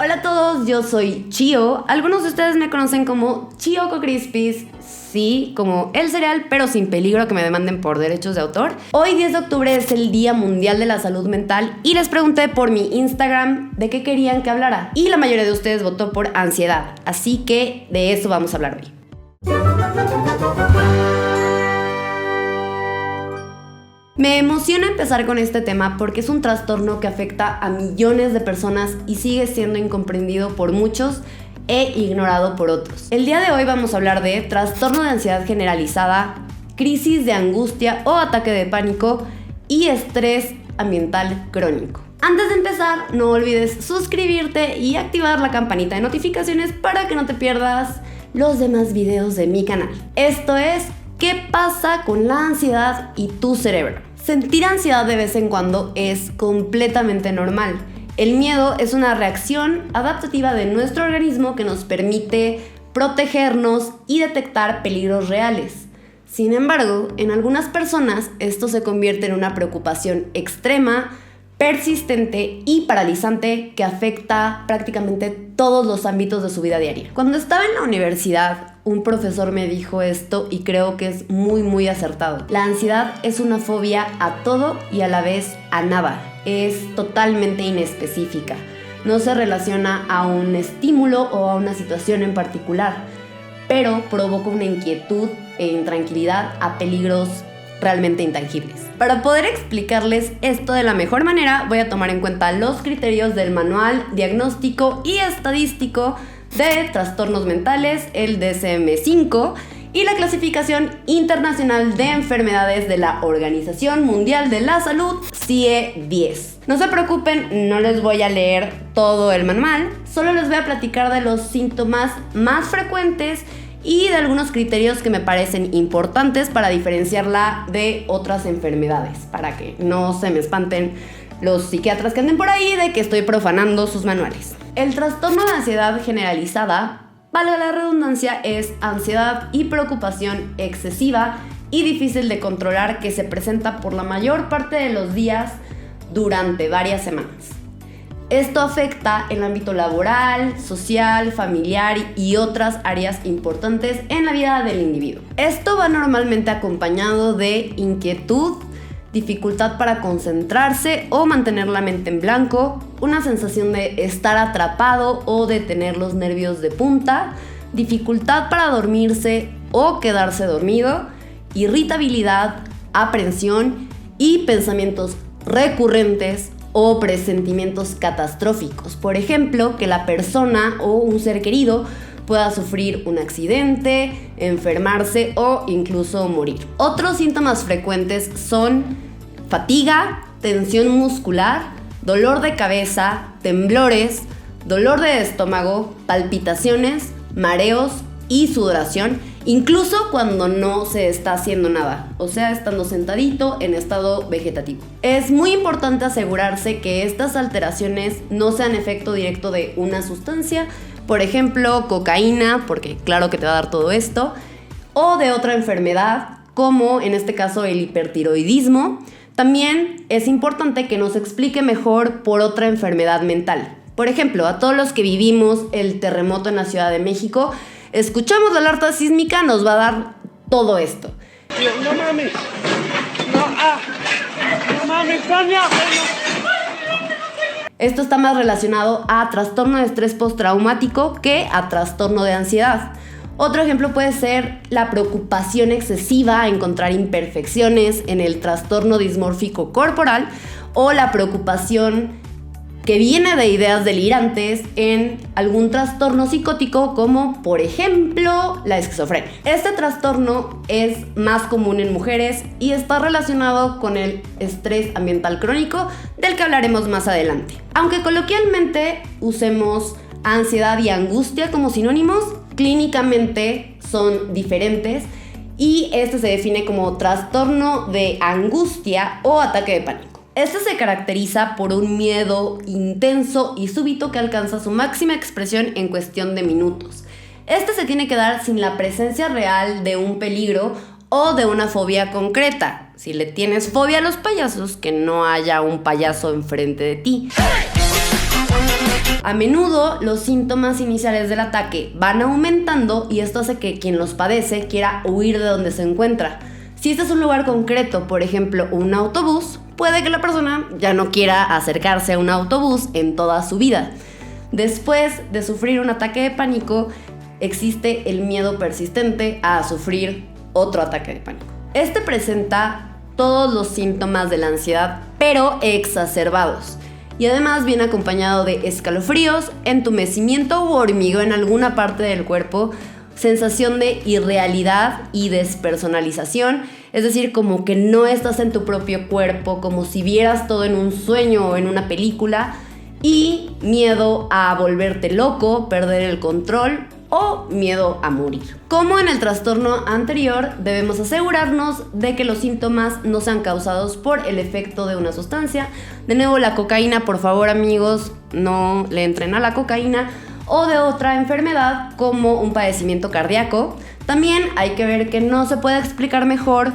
Hola a todos, yo soy Chio. Algunos de ustedes me conocen como Chioco Crispies. Sí, como el cereal, pero sin peligro que me demanden por derechos de autor. Hoy 10 de octubre es el Día Mundial de la Salud Mental y les pregunté por mi Instagram de qué querían que hablara. Y la mayoría de ustedes votó por ansiedad, así que de eso vamos a hablar hoy. Me emociona empezar con este tema porque es un trastorno que afecta a millones de personas y sigue siendo incomprendido por muchos e ignorado por otros. El día de hoy vamos a hablar de trastorno de ansiedad generalizada, crisis de angustia o ataque de pánico y estrés ambiental crónico. Antes de empezar, no olvides suscribirte y activar la campanita de notificaciones para que no te pierdas los demás videos de mi canal. Esto es ¿qué pasa con la ansiedad y tu cerebro? Sentir ansiedad de vez en cuando es completamente normal. El miedo es una reacción adaptativa de nuestro organismo que nos permite protegernos y detectar peligros reales. Sin embargo, en algunas personas esto se convierte en una preocupación extrema, persistente y paralizante que afecta prácticamente todos los ámbitos de su vida diaria. Cuando estaba en la universidad, un profesor me dijo esto y creo que es muy acertado. La ansiedad es una fobia a todo y a la vez a nada. Es totalmente inespecífica. No se relaciona a un estímulo o a una situación en particular, pero provoca una inquietud e intranquilidad a peligros realmente intangibles. Para poder explicarles esto de la mejor manera, voy a tomar en cuenta los criterios del Manual Diagnóstico y Estadístico de Trastornos Mentales, el DSM-5, y la Clasificación Internacional de Enfermedades de la Organización Mundial de la Salud, CIE-10. No se preocupen, no les voy a leer todo el manual, solo les voy a platicar de los síntomas más frecuentes y de algunos criterios que me parecen importantes para diferenciarla de otras enfermedades, para que no se me espanten los psiquiatras que anden por ahí de que estoy profanando sus manuales. El trastorno de ansiedad generalizada, valga la redundancia, es ansiedad y preocupación excesiva y difícil de controlar que se presenta por la mayor parte de los días durante varias semanas. Esto afecta el ámbito laboral, social, familiar y otras áreas importantes en la vida del individuo. Esto va normalmente acompañado de inquietud, dificultad para concentrarse o mantener la mente en blanco, una sensación de estar atrapado o de tener los nervios de punta, dificultad para dormirse o quedarse dormido, irritabilidad, aprensión y pensamientos recurrentes o presentimientos catastróficos. Por ejemplo, que la persona o un ser querido pueda sufrir un accidente, enfermarse o incluso morir. Otros síntomas frecuentes son fatiga, tensión muscular, dolor de cabeza, temblores, dolor de estómago, palpitaciones, mareos y sudoración, incluso cuando no se está haciendo nada, o sea, estando sentadito en estado vegetativo. Es muy importante asegurarse que estas alteraciones no sean efecto directo de una sustancia, por ejemplo, cocaína, porque claro que te va a dar todo esto, o de otra enfermedad, como en este caso el hipertiroidismo. También es importante que nos explique mejor por otra enfermedad mental. Por ejemplo, a todos los que vivimos el terremoto en la Ciudad de México, escuchamos la alerta sísmica, nos va a dar todo esto. No mames. No mames, Sonia. Esto está más relacionado a trastorno de estrés postraumático que a trastorno de ansiedad. Otro ejemplo puede ser la preocupación excesiva a encontrar imperfecciones en el trastorno dismórfico corporal o la preocupación que viene de ideas delirantes en algún trastorno psicótico como, por ejemplo, la esquizofrenia. Este trastorno es más común en mujeres y está relacionado con el estrés ambiental crónico, del que hablaremos más adelante. Aunque coloquialmente usemos ansiedad y angustia como sinónimos, clínicamente son diferentes y este se define como trastorno de angustia o ataque de pánico. Este se caracteriza por un miedo intenso y súbito que alcanza su máxima expresión en cuestión de minutos. Este se tiene que dar sin la presencia real de un peligro o de una fobia concreta. Si le tienes fobia a los payasos, que no haya un payaso enfrente de ti. A menudo los síntomas iniciales del ataque van aumentando y esto hace que quien los padece quiera huir de donde se encuentra. Si este es un lugar concreto, por ejemplo un autobús, puede que la persona ya no quiera acercarse a un autobús en toda su vida. Después de sufrir un ataque de pánico, existe el miedo persistente a sufrir otro ataque de pánico. Este presenta todos los síntomas de la ansiedad, pero exacerbados. Y además viene acompañado de escalofríos, entumecimiento u hormigueo en alguna parte del cuerpo, sensación de irrealidad y despersonalización, es decir, como que no estás en tu propio cuerpo, como si vieras todo en un sueño o en una película, y miedo a volverte loco, perder el control o miedo a morir. Como en el trastorno anterior, debemos asegurarnos de que los síntomas no sean causados por el efecto de una sustancia. De nuevo, la cocaína, por favor amigos, no le entren a la cocaína, o de otra enfermedad como un padecimiento cardíaco. También hay que ver que no se puede explicar mejor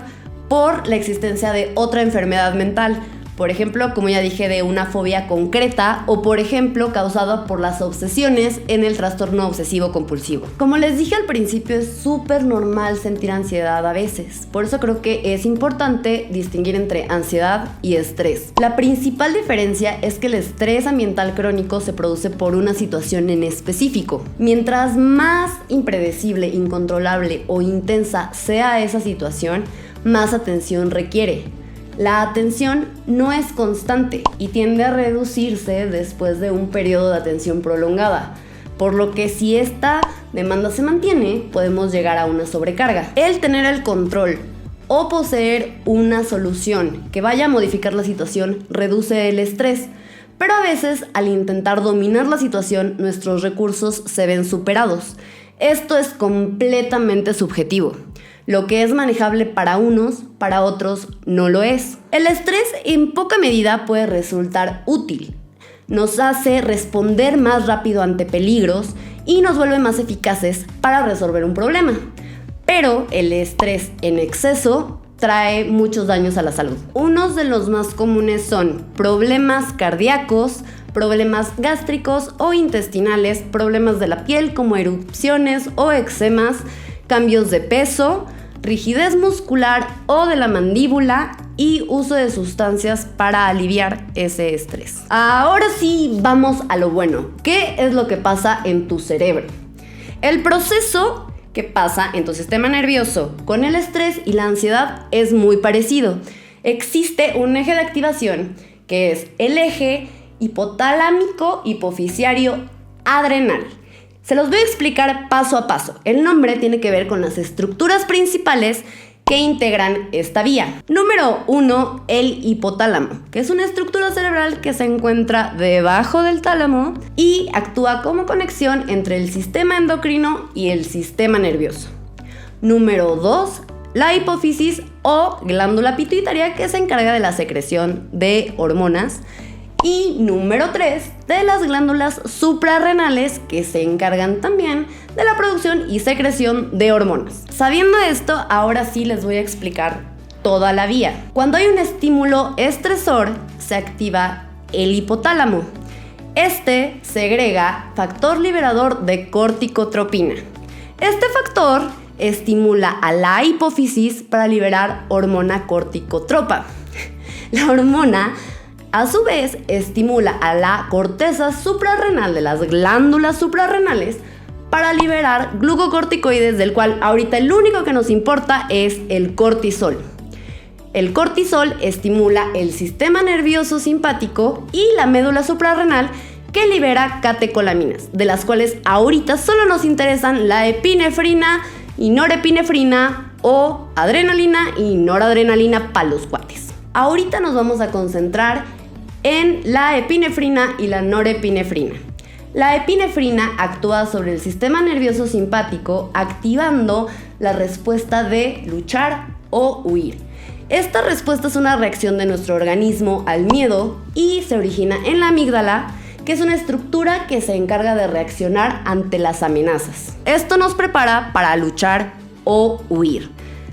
por la existencia de otra enfermedad mental. Por ejemplo, como ya dije, de una fobia concreta o por ejemplo causada por las obsesiones en el trastorno obsesivo compulsivo. Como les dije al principio, es súper normal sentir ansiedad a veces. Por eso creo que es importante distinguir entre ansiedad y estrés. La principal diferencia es que el estrés ambiental crónico se produce por una situación en específico. Mientras más impredecible, incontrolable o intensa sea esa situación, más atención requiere. La atención no es constante y tiende a reducirse después de un periodo de atención prolongada, por lo que si esta demanda se mantiene, podemos llegar a una sobrecarga. El tener el control o poseer una solución que vaya a modificar la situación reduce el estrés, pero a veces al intentar dominar la situación, nuestros recursos se ven superados. Esto es completamente subjetivo. Lo que es manejable para unos, para otros no lo es. El estrés en poca medida puede resultar útil. Nos hace responder más rápido ante peligros y nos vuelve más eficaces para resolver un problema. Pero el estrés en exceso trae muchos daños a la salud. Unos de los más comunes son problemas cardíacos, problemas gástricos o intestinales, problemas de la piel como erupciones o eczemas, cambios de peso, rigidez muscular o de la mandíbula y uso de sustancias para aliviar ese estrés. Ahora sí, vamos a lo bueno. ¿Qué es lo que pasa en tu cerebro? El proceso que pasa en tu sistema nervioso con el estrés y la ansiedad es muy parecido. Existe un eje de activación que es el eje hipotalámico hipoficiario adrenal. Se los voy a explicar paso a paso. El nombre tiene que ver con las estructuras principales que integran esta vía. Número 1, el hipotálamo, que es una estructura cerebral que se encuentra debajo del tálamo y actúa como conexión entre el sistema endocrino y el sistema nervioso. Número 2, la hipófisis o glándula pituitaria, que se encarga de la secreción de hormonas. Y número 3, de las glándulas suprarrenales, que se encargan también de la producción y secreción de hormonas. Sabiendo esto, ahora sí les voy a explicar toda la vía. Cuando hay un estímulo estresor, se activa el hipotálamo. Este segrega factor liberador de corticotropina. Este factor estimula a la hipófisis para liberar hormona corticotropa. La hormona a su vez, estimula a la corteza suprarrenal de las glándulas suprarrenales para liberar glucocorticoides, del cual ahorita el único que nos importa es el cortisol. El cortisol estimula el sistema nervioso simpático y la médula suprarrenal, que libera catecolaminas, de las cuales ahorita solo nos interesan la epinefrina y norepinefrina o adrenalina y noradrenalina para los cuates. Ahorita nos vamos a concentrar en la epinefrina y la norepinefrina. La epinefrina actúa sobre el sistema nervioso simpático, activando la respuesta de luchar o huir. Esta respuesta es una reacción de nuestro organismo al miedo y se origina en la amígdala, que es una estructura que se encarga de reaccionar ante las amenazas. Esto nos prepara para luchar o huir.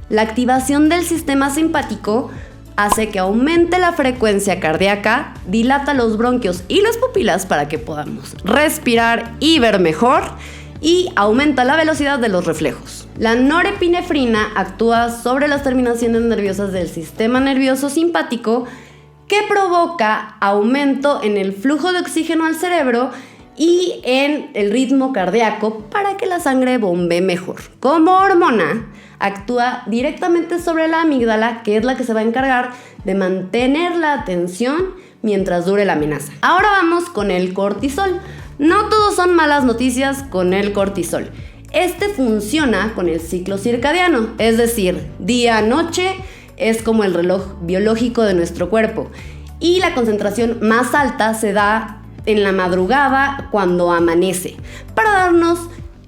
La activación del sistema simpático hace que aumente la frecuencia cardíaca, dilata los bronquios y las pupilas para que podamos respirar y ver mejor, y aumenta la velocidad de los reflejos. La norepinefrina actúa sobre las terminaciones nerviosas del sistema nervioso simpático, que provoca aumento en el flujo de oxígeno al cerebro y en el ritmo cardíaco para que la sangre bombee mejor. Como hormona, actúa directamente sobre la amígdala, que es la que se va a encargar de mantener la atención mientras dure la amenaza. Ahora vamos con el cortisol. No todos son malas noticias con el cortisol. Este funciona con el ciclo circadiano, es decir, día-noche es como el reloj biológico de nuestro cuerpo. Y la concentración más alta se da en la madrugada cuando amanece, para darnos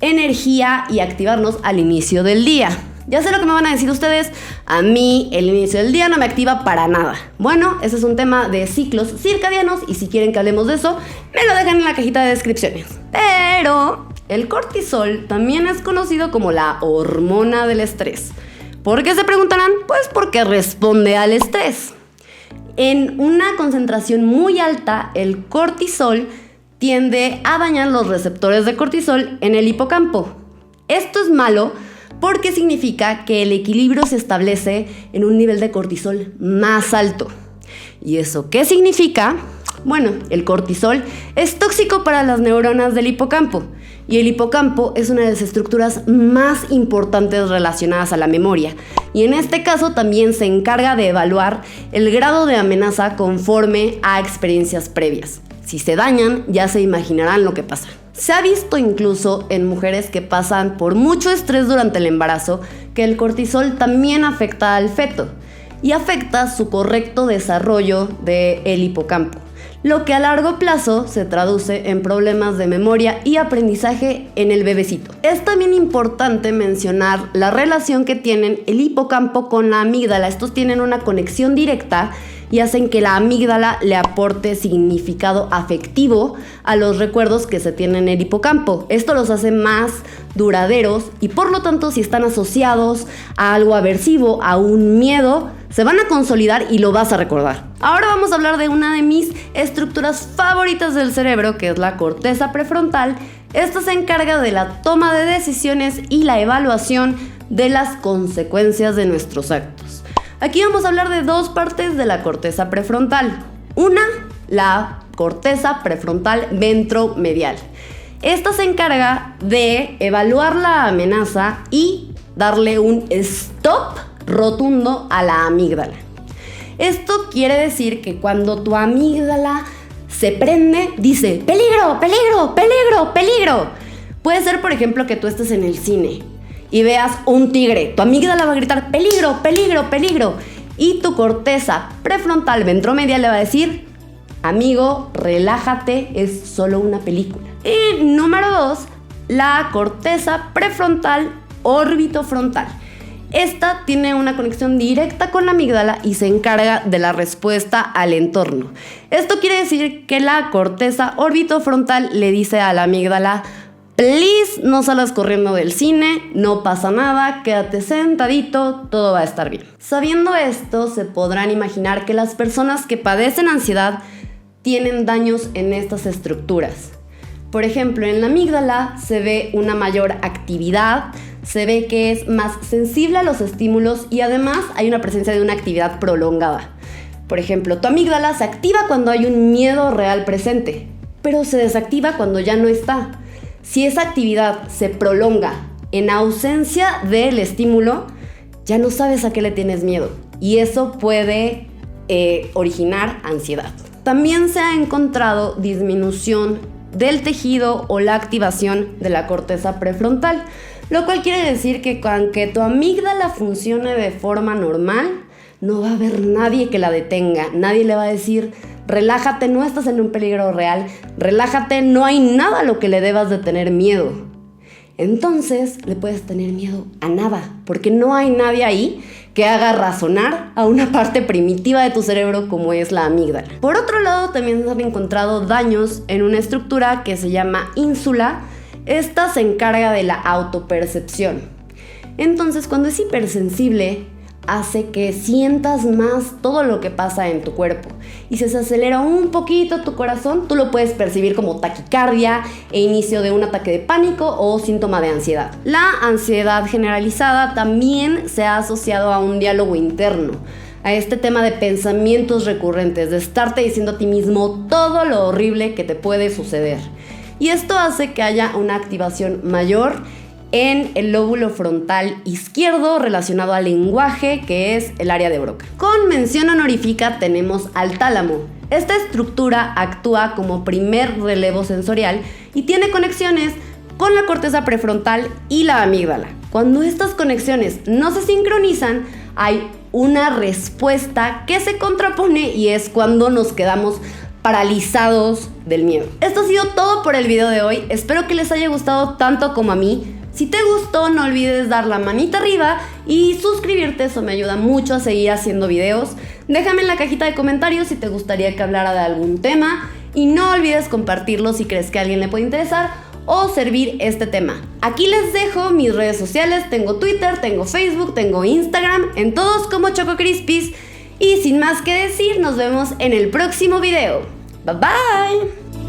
energía y activarnos al inicio del día. Ya sé lo que me van a decir ustedes, a mí el inicio del día no me activa para nada. Bueno, ese es un tema de ciclos circadianos y si quieren que hablemos de eso, me lo dejan en la cajita de descripciones. Pero el cortisol también es conocido como la hormona del estrés. ¿Por qué se preguntarán? Pues porque responde al estrés. En una concentración muy alta, el cortisol tiende a dañar los receptores de cortisol en el hipocampo. Esto es malo porque significa que el equilibrio se establece en un nivel de cortisol más alto. ¿Y eso qué significa? Bueno, el cortisol es tóxico para las neuronas del hipocampo, y el hipocampo es una de las estructuras más importantes relacionadas a la memoria, y en este caso también se encarga de evaluar el grado de amenaza conforme a experiencias previas. Si se dañan, ya se imaginarán lo que pasa. Se ha visto incluso en mujeres que pasan por mucho estrés durante el embarazo que el cortisol también afecta al feto y afecta su correcto desarrollo del hipocampo, lo que a largo plazo se traduce en problemas de memoria y aprendizaje en el bebecito. Es también importante mencionar la relación que tienen el hipocampo con la amígdala. Estos tienen una conexión directa y hacen que la amígdala le aporte significado afectivo a los recuerdos que se tienen en el hipocampo. Esto los hace más duraderos y por lo tanto, si están asociados a algo aversivo, a un miedo, se van a consolidar y lo vas a recordar. Ahora vamos a hablar de una de mis estructuras favoritas del cerebro, que es la corteza prefrontal. Esta se encarga de la toma de decisiones y la evaluación de las consecuencias de nuestros actos. Aquí vamos a hablar de dos partes de la corteza prefrontal. Una, la corteza prefrontal ventromedial. Esta se encarga de evaluar la amenaza y darle un stop rotundo a la amígdala. Esto quiere decir que cuando tu amígdala se prende, dice peligro, peligro, peligro, peligro. Puede ser, por ejemplo, que tú estés en el cine y veas un tigre. Tu amígdala va a gritar peligro, peligro, peligro. Y tu corteza prefrontal ventromedial le va a decir, amigo, relájate, es solo una película. Y número 2, la corteza prefrontal orbitofrontal. Esta tiene una conexión directa con la amígdala y se encarga de la respuesta al entorno. Esto quiere decir que la corteza orbitofrontal le dice a la amígdala, please, no salgas corriendo del cine, no pasa nada, quédate sentadito, todo va a estar bien. Sabiendo esto, se podrán imaginar que las personas que padecen ansiedad tienen daños en estas estructuras. Por ejemplo, en la amígdala se ve una mayor actividad, se ve que es más sensible a los estímulos y además hay una presencia de una actividad prolongada. Por ejemplo, tu amígdala se activa cuando hay un miedo real presente, pero se desactiva cuando ya no está. Si esa actividad se prolonga en ausencia del estímulo, ya no sabes a qué le tienes miedo y eso puede originar ansiedad. También se ha encontrado disminución del tejido o la activación de la corteza prefrontal, lo cual quiere decir que aunque tu amígdala funcione de forma normal, no va a haber nadie que la detenga. Nadie le va a decir, relájate, no estás en un peligro real, relájate, no hay nada a lo que le debas de tener miedo. Entonces le puedes tener miedo a nada, porque no hay nadie ahí que haga razonar a una parte primitiva de tu cerebro como es la amígdala. Por otro lado, también se han encontrado daños en una estructura que se llama ínsula. Esta se encarga de la autopercepción. Entonces, cuando es hipersensible hace que sientas más todo lo que pasa en tu cuerpo. Y si se acelera un poquito tu corazón, tú lo puedes percibir como taquicardia e inicio de un ataque de pánico o síntoma de ansiedad. La ansiedad generalizada también se ha asociado a un diálogo interno, a este tema de pensamientos recurrentes, de estarte diciendo a ti mismo todo lo horrible que te puede suceder. Y esto hace que haya una activación mayor en el lóbulo frontal izquierdo relacionado al lenguaje, que es el área de Broca. Con mención honorífica tenemos al tálamo. Esta estructura actúa como primer relevo sensorial y tiene conexiones con la corteza prefrontal y la amígdala. Cuando estas conexiones no se sincronizan, hay una respuesta que se contrapone y es cuando nos quedamos paralizados del miedo. Esto ha sido todo por el video de hoy. Espero que les haya gustado tanto como a mí. Si te gustó, no olvides dar la manita arriba y suscribirte, eso me ayuda mucho a seguir haciendo videos. Déjame en la cajita de comentarios si te gustaría que hablara de algún tema y no olvides compartirlo si crees que a alguien le puede interesar o servir este tema. Aquí les dejo mis redes sociales, tengo Twitter, tengo Facebook, tengo Instagram, en todos como Choco Crispies. Y sin más que decir, nos vemos en el próximo video. Bye bye.